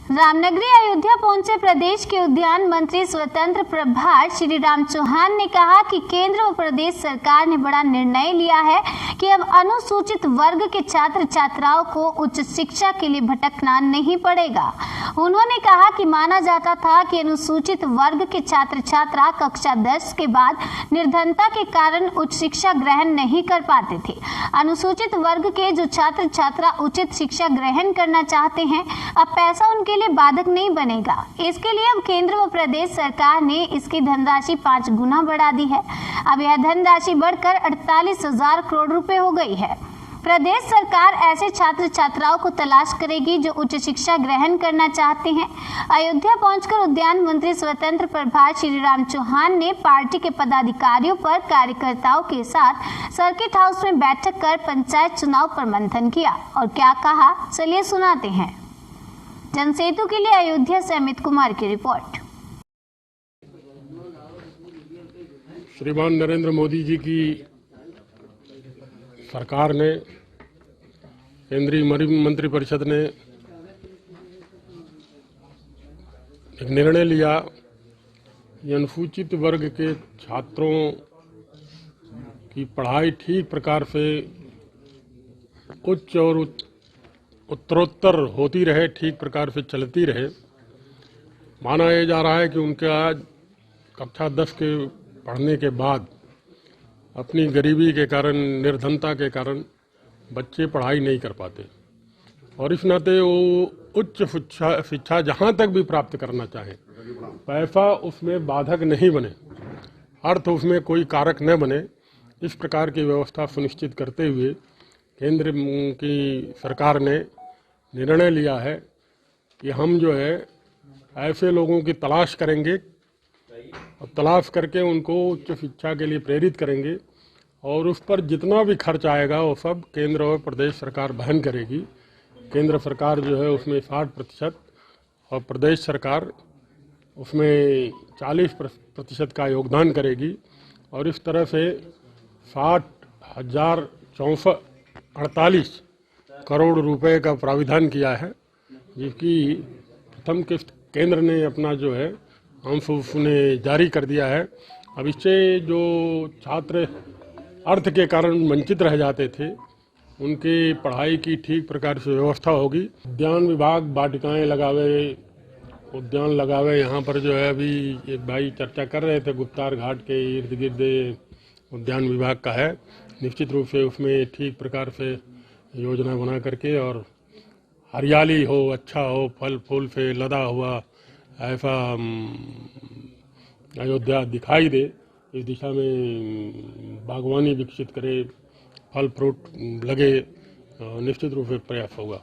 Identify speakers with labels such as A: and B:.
A: रामनगरी अयोध्या पहुंचे प्रदेश के उद्यान मंत्री स्वतंत्र प्रभार श्री राम चौहान ने कहा कि केंद्र व प्रदेश सरकार ने बड़ा निर्णय लिया है कि अब अनुसूचित वर्ग के छात्र छात्राओं को उच्च शिक्षा के लिए भटकना नहीं पड़ेगा। उन्होंने कहा कि माना जाता था कि अनुसूचित वर्ग के छात्र छात्रा कक्षा 10 के बाद निर्धनता के कारण उच्च शिक्षा ग्रहण नहीं कर पाते थे। अनुसूचित वर्ग के जो छात्र छात्रा उचित शिक्षा ग्रहण करना चाहते हैं, अब पैसा उनके लिए बाधक नहीं बनेगा। इसके लिए अब केंद्र व प्रदेश सरकार ने इसकी धनराशि 5 गुना बढ़ा दी है। अब यह धनराशि बढ़कर 48,000 करोड़ रुपए हो गई है। प्रदेश सरकार ऐसे छात्र छात्राओं को तलाश करेगी जो उच्च शिक्षा ग्रहण करना चाहते हैं। अयोध्या पहुंचकर उद्यान मंत्री स्वतंत्र प्रभार श्री राम चौहान ने पार्टी के पदाधिकारियों पर कार्यकर्ताओं के साथ सर्किट हाउस में बैठक कर पंचायत चुनाव पर मंथन किया और क्या कहा, चलिए सुनाते हैं। जनसेतु के लिए अयोध्या से अमित कुमार की रिपोर्ट।
B: श्रीमान नरेंद्र मोदी जी की सरकार ने, केंद्रीय मंत्रिपरिषद ने एक निर्णय लिया कि अनुसूचित वर्ग के छात्रों की पढ़ाई ठीक प्रकार से उच्च और उत्तरोत्तर होती रहे, ठीक प्रकार से चलती रहे। माना यह जा रहा है कि उनके आज कक्षा 10 के पढ़ने के बाद अपनी गरीबी के कारण, निर्धनता के कारण बच्चे पढ़ाई नहीं कर पाते और इस नाते वो उच्च शिक्षा जहाँ तक भी प्राप्त करना चाहें, पैसा उसमें बाधक नहीं बने, अर्थ उसमें कोई कारक न बने, इस प्रकार की व्यवस्था सुनिश्चित करते हुए केंद्र की सरकार ने निर्णय लिया है कि हम जो है ऐसे लोगों की तलाश करेंगे और तलाश करके उनको उच्च शिक्षा के लिए प्रेरित करेंगे और उस पर जितना भी खर्च आएगा वो सब केंद्र और प्रदेश सरकार वहन करेगी। केंद्र सरकार जो है उसमें 60% और प्रदेश सरकार उसमें 40% का योगदान करेगी और इस तरह से 60,448 करोड़ रुपए का प्राविधान किया है, जिसकी प्रथम किस्त केंद्र ने अपना जो है अंश उसने जारी कर दिया है। अब इससे जो छात्र अर्थ के कारण वंचित रह जाते थे, उनकी पढ़ाई की ठीक प्रकार से व्यवस्था होगी। उद्यान विभाग वाटिकाएं लगावे, उद्यान लगावे। यहाँ पर जो है अभी एक भाई चर्चा कर रहे थे, गुप्तार घाट के इर्द गिर्द उद्यान विभाग का है। निश्चित रूप से उसमें ठीक प्रकार से योजना बना करके और हरियाली हो, अच्छा हो, फल फूल से लदा हुआ ऐसा अयोध्या दिखाई दे, इस दिशा में बागवानी विकसित करे, फल फ्रूट लगे, निश्चित रूप से प्रयास होगा।